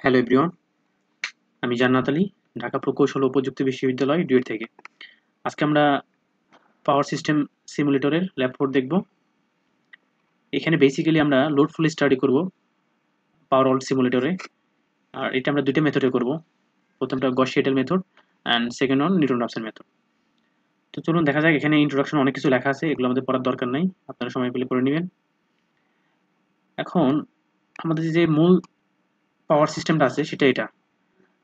Hello everyone, আমি জান্নাত আলী, ঢাকা প্রকৌশল ও প্রযুক্তি বিশ্ববিদ্যালয় ডুয়েট থেকে। আজকে আমরা পাওয়ার সিস্টেম সিমুলেটরের ল্যাব কোড দেখব। এখানে বেসিক্যালি আমরা লোড ফ্লো স্টাডি করব পাওয়ার অল্ট সিমুলেটরে। আর এটা আমরা দুইটা মেথডে করব। প্রথমটা Gauss Seidel method and second one Newton Raphson method. তো চলুন দেখা যাক। এখানে ইন্ট্রোডাকশন অনেক কিছু লেখা আছে, এগুলো আমাদের পড়ার দরকার নাই, আপনারা সময় পেলে পড়ে নেবেন। এখন আমাদের যে মূল পাওয়ার সিস্টেমটা আছে সেটা এটা।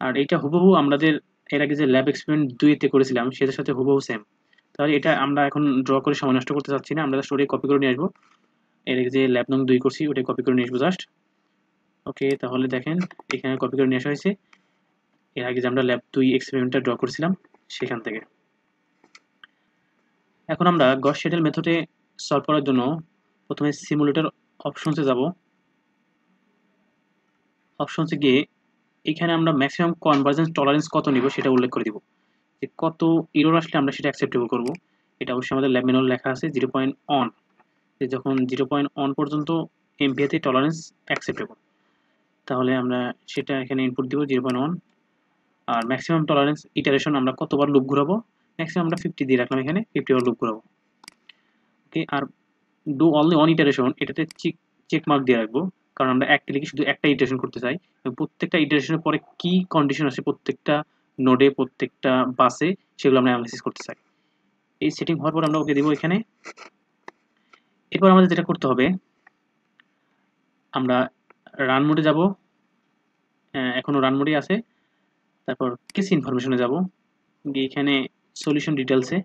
আর এটা হুবহু আমাদের এর আগে যে ল্যাব এক্সপেরিমেন্ট 2 তে করেছিলাম সেটার সাথে হুবহু সেম। তাহলে এটা আমরা এখন ড্র করে সময় নষ্ট করতে চাচ্ছি না, আমরা জাস্ট ওটাই কপি করে নিয়ে আসবো। এর আগে যে ল্যাব নং 2 করছি ওটাই কপি করে নিয়ে আসবো জাস্ট। ওকে, তাহলে দেখেন এখানে কপি করে নিয়ে আসা হয়েছে এর আগে যে আমরা ল্যাব 2 এক্সপেরিমেন্টটা ড্র করছিলাম সেখান থেকে। এখন আমরা গস শিটেল মেথডে সলভ করার জন্য প্রথমে সিমুলেটর অপশনসে যাব। অপশনসে গিয়ে এখানে আমরা ম্যাক্সিমাম কনভার্জেন্স টলারেন্স কত নিব সেটা উল্লেখ করে দিব, যে কত এরর আসলে আমরা সেটা অ্যাকসেপ্টেবল করব। এটা অবশ্যই আমাদের ল্যাব ম্যানুয়াল লেখা আছে 0.1, যে যখন 0.1 পর্যন্ত এমপিএতে টলারেন্স অ্যাকসেপ্টেবল, তাহলে আমরা সেটা এখানে ইনপুট দিব 0.1। আর ম্যাক্সিমাম টলারেন্স ইটারেশন আমরা কতবার লুপ ঘুরাবো, ম্যাক্সিমাম আমরা 50 দিয়ে রাখলাম, এখানে 50 বার লুপ ঘুরাবো। ওকে, আর ডু অনলি অন ইটারেশন এটাতে চেক মার্ক দিয়ে রাখবো, কারণ আমরা একটা লিখে শুধু একটা ইটারেশন করতে চাই। প্রত্যেকটা ইটারেশনের পরে কি কন্ডিশন আছে প্রত্যেকটা নোডে প্রত্যেকটা বাসে সেগুলো আমরা অ্যানালাইসিস করতে চাই। এই সেটিং হওয়ার পর আমরা ওকে দিব এখানে। এরপর আমাদের যেটা করতে হবে, আমরা রান মোডে যাব, এখনো রান মোডে আছে। তারপর কেস ইনফরমেশনে যাব, গিয়ে এখানে সলিউশন ডিটেলসে।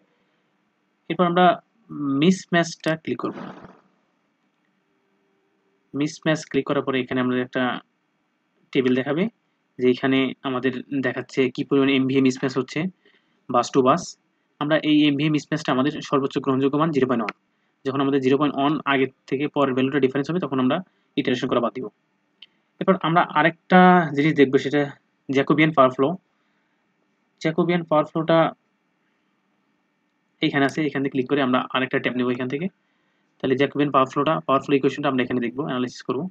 এরপর আমরা মিসম্যাচটা ক্লিক করব। মিসম্যাচ ক্লিক করার পরে এখানে আমাদের একটা টেবিল দেখাবে, যে এখানে আমাদের দেখাচ্ছে কি পরিমাণ এমভিএ মিসম্যাচ হচ্ছে বাস টু বাস। আমরা এই এমভিএ মিসম্যাচটা আমাদের সর্বোচ্চ গ্রহণযোগ্য মান 0.1। যখন আমাদের 0.1 আগের থেকে পরের ভ্যালুটা ডিফারেন্স হবে তখন আমরা ইটারেশন করা বাদ দিব। এরপর আমরা আরেকটা জিনিস দেখবো, সেটা জ্যাকোবিয়ান পাওয়ার ফ্লো। জ্যাকোবিয়ান পাওয়ার ফ্লোটা এখানে আছে, এখান থেকে ক্লিক করে আমরা আরেকটা ট্যাব নেব এখান থেকে। তাহলে জ্যাকোবিয়ান পাওয়ার ফ্লো ইকুয়েশনটা আমরা এখানে দেখবো, অ্যানালাইসিস করবো।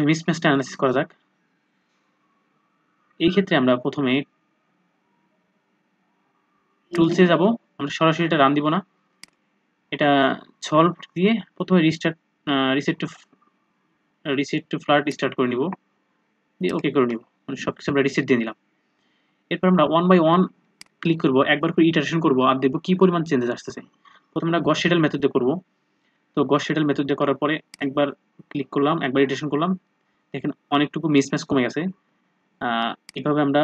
মিসম্যাচটা অ্যানালাইসিস করা যাক। এই ক্ষেত্রে আমরা প্রথমে টুলসে যাব, আমরা সরাসরি এটা রান দিব না, এটা সলভ দিয়ে প্রথমে রিসেট টু ফ্লার্ট স্টার্ট করে নিব, দিয়ে ওকে করে নিব, মানে সব কিছু আমরা রিসেট দিয়ে দিলাম। এরপর আমরা 1 বাই 1 ক্লিক করব, একবার করে ইটারেশন করব আর দেখব কি পরিমাণ চেঞ্জেস আসতেছে। প্রথমে আমরা গস শিটেল মেথড দিয়ে করব। তো গস শিটেল মেথড দিয়ে করার পরে একবার ক্লিক করলাম, একবার ইটারেশন করলাম, দেখেন অনেকটুকু মিসম্যাচ কমে গেছে। এভাবে আমরা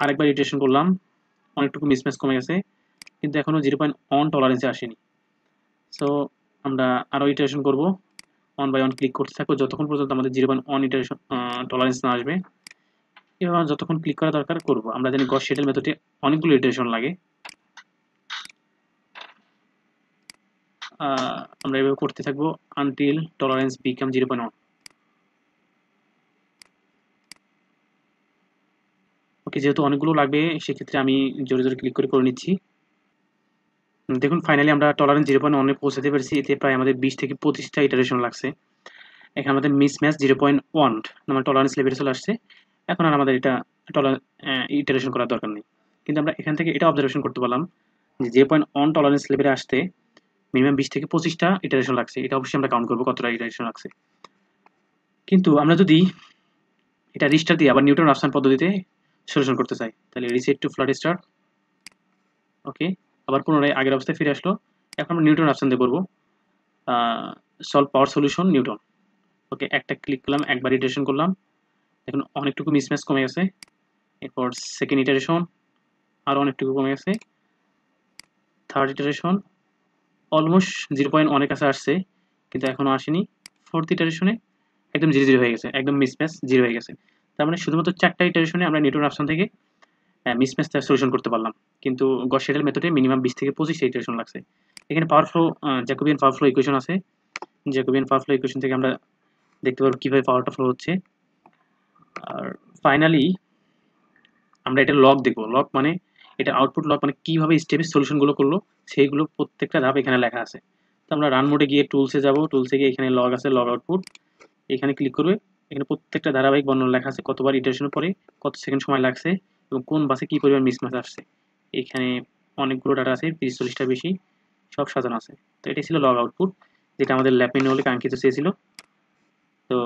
আরেকবার ইটারেশন করলাম, অনেকটুকু মিসম্যাচ কমে গেছে, কিন্তু এখনো 0.1 টলারেন্সে আসেনি। সো আমরা আরও ইটারেশন করব, 1 বাই 1 ক্লিক করতে থাকবো যতক্ষণ পর্যন্ত আমাদের 0.1 ইটারেশন টলারেন্স না আসবে। এভাবে যতক্ষণ ক্লিক করা দরকার করব। আমরা জানি গস শিটেল মেথডে অনেকগুলো ইটারেশন লাগে, আমরা এভাবে করতে থাকবো আনটিল টলারেন্স বিকাম 0.1। ওকে, যেহেতু অনেকগুলো লাগবে সেক্ষেত্রে আমি জোরে জোরে ক্লিক করে নিচ্ছি। দেখুন ফাইনালি আমরা টলারেন্স 0.1 এ পৌঁছাতে পেরেছি, এতে প্রায় আমাদের 20 থেকে 25টা ইটারেশন লাগছে। এখানে আমাদের মিসম্যাচ 0.1 আমার টলারেন্স লেভেলে চলে আসছে। এখন আর আমাদের এটা ইটারেশন করার দরকার নেই, কিন্তু আমরা এখান থেকে এটা অবজারভেশন করতে পারলাম যে 0.1 টলারেন্স লেভেলে আসতে মিনিমাম 20 থেকে 25টা ইটারেশন লাগছে। এটা অবশ্যই আমরা কাউন্ট করবো কতটা ইটারেশন লাগছে। কিন্তু আমরা যদি এটা রিস্টার্ট দিয়ে আবার নিউটন রাফসন পদ্ধতিতে সলিউশন করতে চাই, তাহলে রিসেট টু ফ্লাট স্টার্ট। ওকে, আবার পুনরায় আগের অবস্থায় ফিরে আসলো। এখন আমরা নিউটন রাফসন দিয়ে করবো সলভ পাওয়ার সলিউশন নিউটন। ওকে, একটা ক্লিক করলাম, একবার ইটারেশন করলাম, দেখুন অনেকটুকু মিসম্যাচ কমে গেছে। এরপর সেকেন্ড ইটারেশন, আরও অনেকটুকু কমে গেছে। থার্ড ইটারেশন অলমোস্ট 0.1 কাছে আসছে, কিন্তু এখনও আসেনি। ফোর্থ ইটারেশনে একদম 0 হয়ে গেছে, একদম মিসম্যাচ 0 হয়ে গেছে। তার মানে শুধুমাত্র 4টা ইটারেশনে আমরা নিউটন রাফসন থেকে মিসম্যাচটা সলিউশন করতে পারলাম, কিন্তু গস শিটেল মেথডে মিনিমাম 20 থেকে 25টা ইটারেশন লাগছে। এখানে পাওয়ার ফ্লো জ্যাকোবিয়ান পাওয়ার ফ্লো ইকুয়েশন আছে, জ্যাকোবিয়ান পাওয়ার ফ্লো ইকুয়েশন থেকে আমরা দেখতে পারবো কীভাবে পাওয়ারটা ফ্লো হচ্ছে। আর ফাইনালি আমরা এটা লগ দেখবো, লগ মানে এটা আউটপুট লগ, মানে কীভাবে স্টেপে সলিউশনগুলো করলো সেইগুলো প্রত্যেকটা ধাপ এখানে লেখা আছে। তো আমরা রান মোডে গিয়ে টুলসে যাব, টুলসে গিয়ে এখানে লগ আছে, লগ আউটপুট, এখানে ক্লিক করবে, এখানে প্রত্যেকটা ধারাবাহিক বর্ণনা লেখা আছে, কতবার ইটারেশনের পরে কত সেকেন্ড সময় লাগছে এবং কোন বাসে কি পরিমাণ মিসম্যাচ আসছে। এখানে অনেকগুলো ডাটা আছে, 30-40টা বেশি, সব সাজানো আছে। তো এটাই ছিল লগ আউটপুট, যেটা আমাদের ল্যাব ম্যানুয়ালে কাঙ্ক্ষিত চেয়েছিল। তো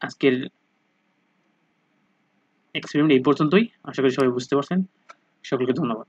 আজকের এক্সপেরিমেন্ট এই পর্যন্তই। আশা করি সবাই বুঝতে পারছেন। সকলকে ধন্যবাদ।